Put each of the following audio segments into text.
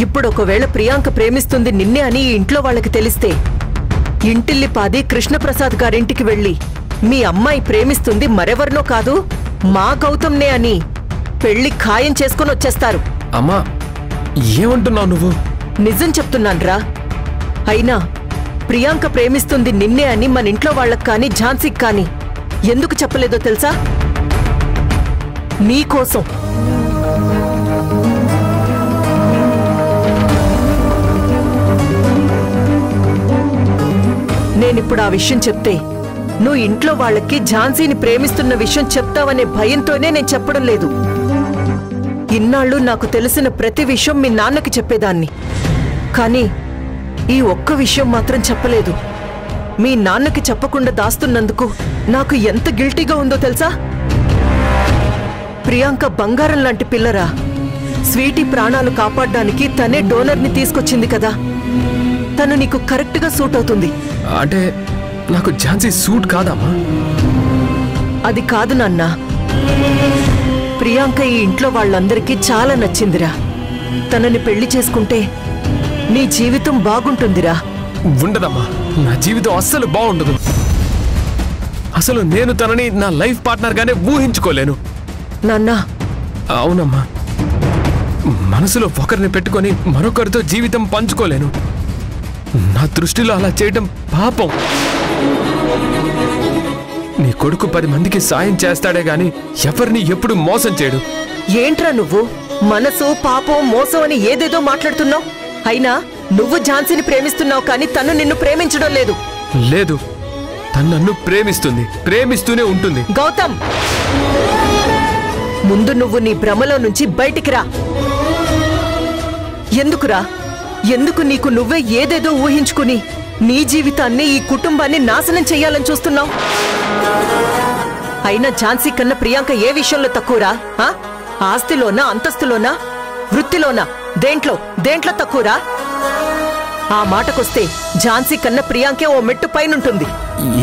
ఇప్పుడు ఒకవేళ ప్రియాంక ప్రేమిస్తుంది నిన్నే అని ఈ ఇంట్లో వాళ్ళకి తెలిస్తే ఇంటిల్లిపాది కృష్ణప్రసాద్ గారింటికి వెళ్ళి మీ అమ్మాయి ప్రేమిస్తుంది మరెవరినో కాదు మా గౌతమ్నే అని పెళ్లి ఖాయం చేసుకుని వచ్చేస్తారు. అమ్మా ఏమంటున్నావు నువ్వు? నిజం చెప్తున్నాన్రా. అయినా ప్రియాంక ప్రేమిస్తుంది నిన్నే అని మన ఇంట్లో వాళ్ళకి కానీ ఝాన్సీకి కానీ ఎందుకు చెప్పలేదో తెలుసా? నీకోసం. నేనిప్పుడు ఆ విషయం చెప్తే నువ్వు ఇంట్లో వాళ్ళకి ఝాన్సీని ప్రేమిస్తున్న విషయం చెప్తావనే భయంతోనే నేను చెప్పడం లేదు. ఇన్నాళ్ళు నాకు తెలిసిన ప్రతి విషయం మీ నాన్నకి చెప్పేదాన్ని. కానీ ఈ ఒక్క విషయం మాత్రం చెప్పలేదు. మీ నాన్నకి చెప్పకుండా దాస్తున్నందుకు నాకు ఎంత గిల్టీగా ఉందో తెలుసా? ప్రియాంక బంగారం లాంటి పిల్లరా. స్వీటీ ప్రాణాలు కాపాడడానికి తనే డోనర్ని తీసుకొచ్చింది కదా. తను నీకు కరెక్ట్గా సూట్ అవుతుంది. అంటే నాకు ఝాన్సీ సూట్ కాదమ్మా. అది కాదు నాన్న. ప్రియాంక ఈ ఇంట్లో వాళ్ళందరికీ చాలా నచ్చిందిరా. తనని పెళ్లి చేసుకుంటే నీ జీవితం బాగుంటుందిరా. ఉండదమ్మా, నా జీవితం అస్సలు బాగుండదు. అసలు నేను తనని నా లైఫ్ పార్ట్నర్ గానే ఊహించుకోలేను. నాన్నా. అవునమ్మా, మనసులో ఒకరిని పెట్టుకొని మరొకరితో జీవితం పంచుకోలేను. నా దృష్టిలో అలా చేయడం పాపం. నీ కొడుకు 10 మందికి సాయం చేస్తాడే గాని ఎవరిని ఎప్పుడు మోసం చేయడు. ఏంట్రా నువ్వు మనసు పాపం మోసం అని ఏదేదో మాట్లాడుతున్నావు? అయినా నువ్వు ఝాన్సీని ప్రేమిస్తున్నావు కానీ తను నిన్ను ప్రేమించడం లేదు. లేదు, తను నన్ను ప్రేమిస్తుంది, ప్రేమిస్తూనే ఉంటుంది. గౌతమ్, ముందు నువ్వు నీ భ్రమలో నుంచి బయటికి రా. ఎందుకురా? ఎందుకు నీకు నువ్వే ఏదేదో ఊహించుకుని నీ జీవితాన్ని ఈ కుటుంబాన్ని నాశనం చెయ్యాలని చూస్తున్నావు? అయినా ఝాన్సీ కన్నా ప్రియాంక ఏ విషయంలో తక్కువరా? ఆస్తిలోనా, అంతస్తులోనా, వృత్తిలోనా, దేంట్లో తక్కువరా? ఆ మాటకొస్తే ఝాన్సీ కన్నా ప్రియాంకే ఓ మెట్టు పైనుంటుంది.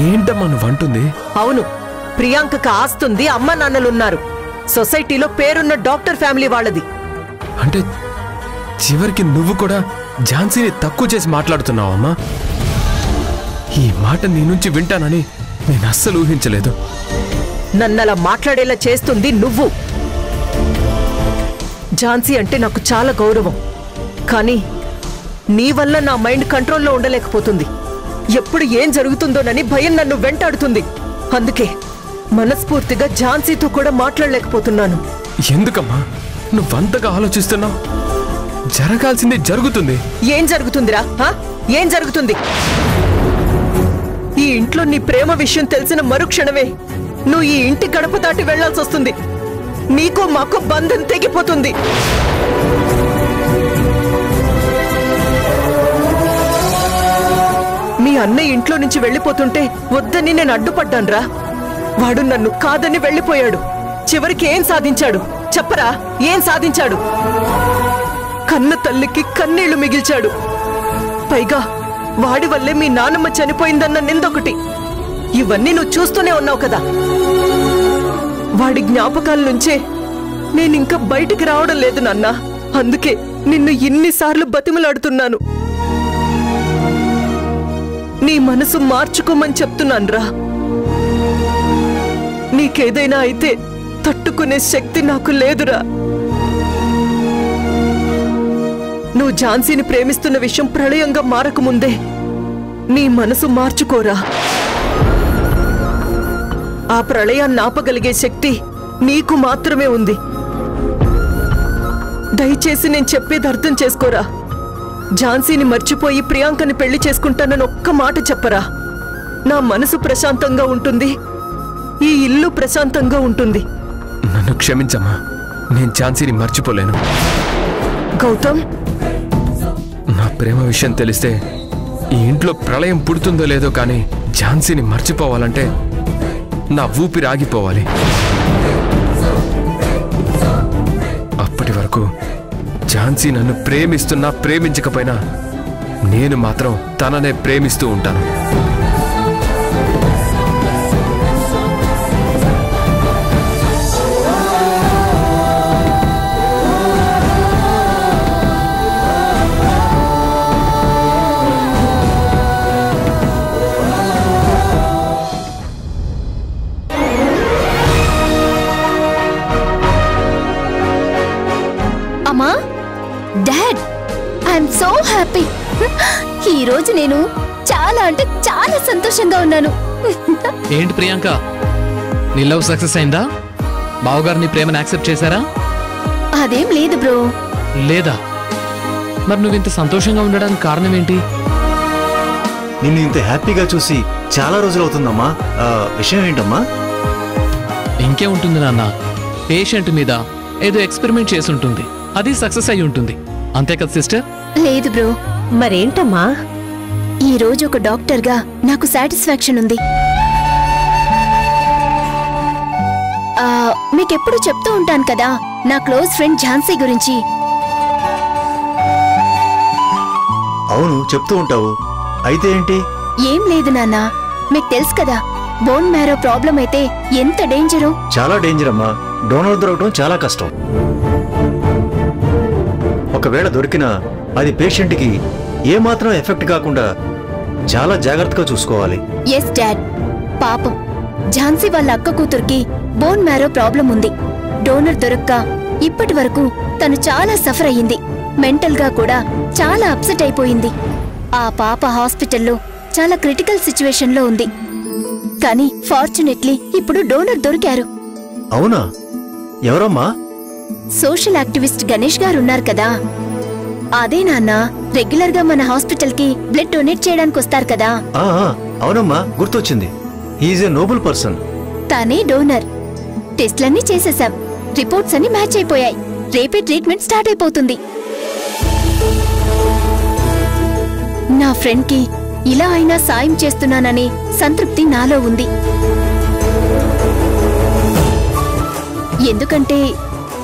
ఏంటమ్మా నువ్వు అంటుంది? అవును, ప్రియాంకకు ఆస్తుంది, అమ్మ నాన్నలున్నారు, సొసైటీలో పేరున్న డాక్టర్ ఫ్యామిలీ వాళ్ళది. అంటే చివరికి నువ్వు కూడా ఝాన్సీని తక్కువ చేసి మాట్లాడుతున్నావమ్మా? ఈ మాట నీ నుంచి వింటానని నేను అస్సలు ఊహించలేదు. నన్నలా మాట్లాడేలా చేస్తుంది నువ్వు. ఝాన్సీ అంటే నాకు చాలా గౌరవం. కానీ నీ వల్ల నా మైండ్ కంట్రోల్లో ఉండలేకపోతుంది. ఎప్పుడు ఏం జరుగుతుందోనని భయం నన్ను వెంటాడుతుంది. అందుకే మనస్ఫూర్తిగా ఝాన్సీతో కూడా మాట్లాడలేకపోతున్నాను. ఎందుకమ్మా నువ్వంతగా ఆలోచిస్తున్నావు? జరగాల్సింది జరుగుతుంది. ఏం జరుగుతుందిరా? ఏం జరుగుతుంది? ఈ ఇంట్లో నీ ప్రేమ విషయం తెలిసిన మరుక్షణమే నువ్వు ఈ ఇంటి గడప దాటి వెళ్లాల్సి వస్తుంది. నీకు మాకు బంధం తెగిపోతుంది. మీ అన్నయ్య ఇంట్లో నుంచి వెళ్లిపోతుంటే వద్దని నేను అడ్డుపడ్డాన్రా. వాడు నన్ను కాదని వెళ్లిపోయాడు. చివరికి ఏం సాధించాడు చెప్పరా? ఏం సాధించాడు? కన్న తల్లికి కన్నీళ్లు మిగిల్చాడు. పైగా వాడి వల్లే మీ నాన్నమ్మ చనిపోయిందన్న నిందొకటి. ఇవన్నీ నువ్వు చూస్తూనే ఉన్నావు కదా. వాడి జ్ఞాపకాల నుంచే నేనింకా బయటికి రావడం లేదు నాన్న. అందుకే నిన్ను ఇన్నిసార్లు బతిమలాడుతున్నాను. నీ మనసు మార్చుకోమని చెప్తున్నాన్రా. నీకేదైనా అయితే తట్టుకునే శక్తి నాకు లేదురా. నువ్వు ఝాన్సీని ప్రేమిస్తున్న విషయం ప్రళయంగా మారకముందే నీ మనసు మార్చుకోరా. ఆ ప్రళయాన్ని ఆపగలిగే శక్తి నీకు మాత్రమే ఉంది. దయచేసి నేను చెప్పేది అర్థం చేసుకోరా. ఝాన్సీని మర్చిపోయి ప్రియాంకని పెళ్లి చేసుకుంటానని ఒక్క మాట చెప్పరా. నా మనసు ప్రశాంతంగా ఉంటుంది, ఈ ఇల్లు ప్రశాంతంగా ఉంటుంది. నన్ను క్షమించమ్మా, నేను ఝాన్సీని మర్చిపోలేను. గౌతమ్, నా ప్రేమ విషయం తెలిస్తే ఈ ఇంట్లో ప్రళయం పుడుతుందో లేదో కానీ ఝాన్సీని మర్చిపోవాలంటే నా ఊపిరి ఆగిపోవాలి. అప్పటి వరకు ఝాన్సీ నన్ను ప్రేమిస్తున్నా ప్రేమించకపోయినా నేను మాత్రం తననే ప్రేమిస్తూ ఉంటాను. So happy. ఈ రోజు నేను చాలా అంటే చాలా సంతోషంగా ఉన్నాను. ఏంటి ప్రియాంక, నీ లవ్ సక్సెస్ అయిందా? బావగారు నీ ప్రేమను యాక్సెప్ట్ చేశారా? అదేం లేదు బ్రో. లేదా? మరి నువ్వు ఇంత సంతోషంగా ఉండడానికి కారణం ఏంటి? నిన్ను ఇంత హ్యాపీగా చూసి చాలా రోజులు అవుతుందమ్మా. విషయం ఏంటమ్మా? ఇంకే ఉంటుంది నాన్న, పేషెంట్ మీద ఏదో ఎక్స్పెరిమెంట్ చేసి ఉంటుంది, అది సక్సెస్ అయి ఉంటుంది. అంతే కదా సిస్టర్? లేదు బ్రో. మరేంటమ్మా? ఈ రోజు ఒక డాక్టర్ గా నాకు సాటిస్ఫాక్షన్ ఉంది. మీకెప్పుడు చెప్తూ ఉంటాను కదా నా క్లోజ్ ఫ్రెండ్ ఝాన్సీ గురించి. అవును, చెప్తూ ఉంటావు. అయితే ఏంటి? ఏం లేదు నాన్న, మీకు తెలుసు కదా బోన్ మ్యారో ప్రాబ్లం అయితే ఎంత డేంజరో. చాలా డేంజర్ అమ్మా. డోనర్ దొరకడం చాలా కష్టం. ఒకవేళ దొరికినా అది పేషెంట్ కి ఏమాత్రం ఎఫెక్ట్ కాకుండా చాలా జాగ్రత్తగా చూసుకోవాలి. Yes dad. పాపం ఝాన్సీ వాళ్ళ అక్క కూతురికి బోన్ మ్యారో ప్రాబ్లం ఉంది. డోనర్ దొరక్క ఇప్పటి వరకు తను చాలా సఫర్ అయ్యింది. మెంటల్ గా కూడా చాలా అప్సెట్ అయిపోయింది. ఆ పాప హాస్పిటల్లో చాలా క్రిటికల్ సిచ్యువేషన్ లో ఉంది. కానీ ఫార్చునేట్లీ ఇప్పుడు డోనర్ దొరికారు. అవునా? ఎవరమ్మా? సోషల్ యాక్టివిస్ట్ గణేష్ గారు ఉన్నారు కదా, అదే నాన్న రెగ్యులర్ గా మన హాస్పిటల్ కి బ్లడ్ డొనేట్ చేయడానికి వస్తారు కదా. అవునమ్మా, గుర్తొచ్చింది. He is a noble person. తానే డోనర్. టెస్ట్లన్నీ చేసేసాం, రిపోర్ట్స్ అన్ని మ్యాచ్ అయిపోయాయి. రేపే ట్రీట్మెంట్ స్టార్ట్ అయిపోతుంది. నా ఫ్రెండ్ కి ఇలా అయినా సాయం చేస్తున్నాననే సంతృప్తి నాలో ఉంది. ఎందుకంటే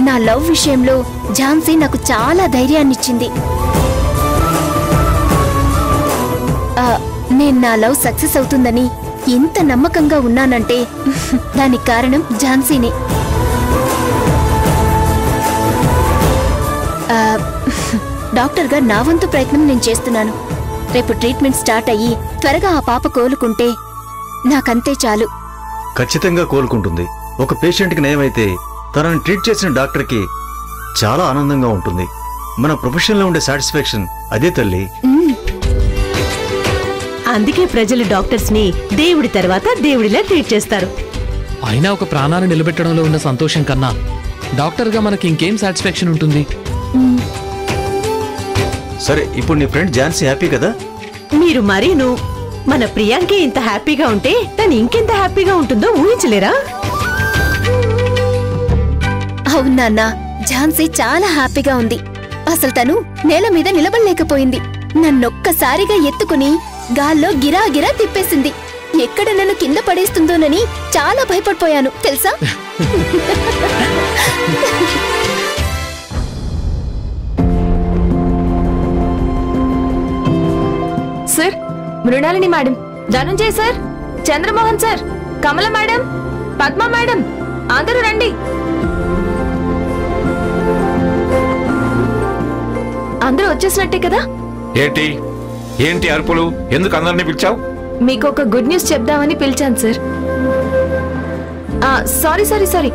నా లవ్ విషయంలో ఝాన్సీ నాకు చాలా ధైర్యాన్నిచ్చింది. నేను నా లవ్ సక్సెస్ అవుతుందని ఎంత నమ్మకంగా ఉన్నానంటే దానికి కారణం ఝాన్సీనే. డాక్టర్గా నా వంతు ప్రయత్నం నేను చేస్తున్నాను. రేపు ట్రీట్మెంట్ స్టార్ట్ అయ్యి త్వరగా ఆ పాప కోలుకుంటే నాకంతే చాలు. ఖచ్చితంగా కోలుకుంటుంది. ఒక పేషెంట్ కి నయమైతే తనని ట్రీట్ చేసిన డాక్టర్ కి చాలా ఆనందంగా ఉంటుంది. మన ప్రొఫెషన్ లో ఉండే సాటిస్ఫాక్షన్ అదే తల్లి. అందుకే ప్రజలు డాక్టర్స్ ని దేవుడి తర్వాత దేవుడిలా ట్రీట్ చేస్తారు. అయినా ఒక ప్రాణాన్ని నిలబెట్టడంలో ఉన్న సంతోషం కన్నా డాక్టర్ గా మనకి ఇంకేం సాటిస్ఫాక్షన్ ఉంటుంది? సరే, ఇప్పుడు నీ ఫ్రెండ్ ఝాన్సీ హ్యాపీ కదా? మీరు మరీను మన ప్రియాంకే ఇంత హ్యాపీగా ఉంటే తను ఇంకెంత హ్యాపీగా ఉంటుందో ఊహించలేరా? అవునా, ఝాన్సీ చాలా హ్యాపీగా ఉంది. అసలు తను నేల మీద నిలబడలేకపోయింది. నన్నొక్కసారిగా ఎత్తుకుని గాల్లో గిరాగిరా తిప్పేసింది. ఎక్కడ నన్ను కింద పడేస్తుందోనని చాలా భయపడిపోయాను తెలుసా? Sir, Mrinalini madam, Dhananjay sir, Chandramohan sir, Kamala madam, Padma madam, అందరూ రండి. అందరూ వచ్చేసినట్టే కదా? ఏంటి ఏంటి అరుపులు? ఎందుకు అందరినీ పిలిచావు? మీకు ఒక గుడ్ న్యూస్ చెప్దామని పిలిచాను సార్. సారీ